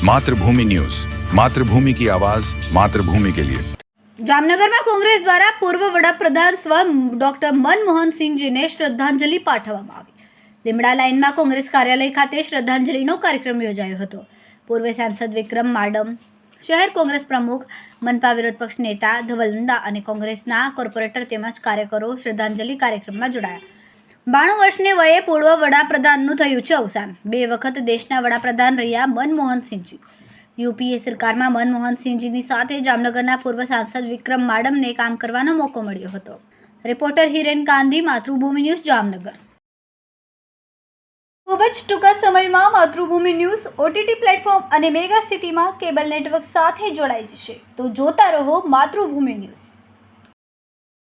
मातृभूमि न्यूज, मातृभूमि की आवाज, मातृभूमि के लिए। જામનગરમાં કોંગ્રેસ દ્વારા પૂર્વ વડાપ્રધાન સ્વ ડોક્ટર મનમોહન સિંહજીને શ્રદ્ધાંજલિ પાઠવવામાં આવી. લીમડા લાઇનમાં કોંગ્રેસ કાર્યાલય ખાતે શ્રદ્ધાંજલિનો કાર્યક્રમ યોજાયો હતો. પૂર્વ સાંસદ વિક્રમ માડમ, શહેર કોંગ્રેસ પ્રમુખ, મનપા વિરોધ પક્ષ નેતા ધવલ નંદા અને કોંગ્રેસના કોર્પોરેટર તેમજ કાર્યકરો શ્રદ્ધાંજલિ કાર્યક્રમમાં જોડાયા. 92 વર્ષની વયે પૂર્વ વડાપ્રધાનનું થયું છે અવસાન. 2 વખત દેશના વડાપ્રધાન રહ્યા મનમોહન સિંહજી. યુપીએ સરકારમાં મનમોહન સિંહજીની સાથે જામનગરના પૂર્વ સાંસદ વિક્રમ માડમને કામ કરવાનો મોકો મળ્યો હતો. Reporter Hiren Gandhi, Matrubhumi news, Jamnagar. ખૂબ જ ટૂંકા સમયમાં માતૃભૂમિ ન્યૂઝ ઓટીટી પ્લેટફોર્મ અને મેગા સિટીમાં કેબલ નેટવર્ક સાથે જોડાઈ જશે. તો જોતા રહો માતૃભૂમિ ન્યૂઝ.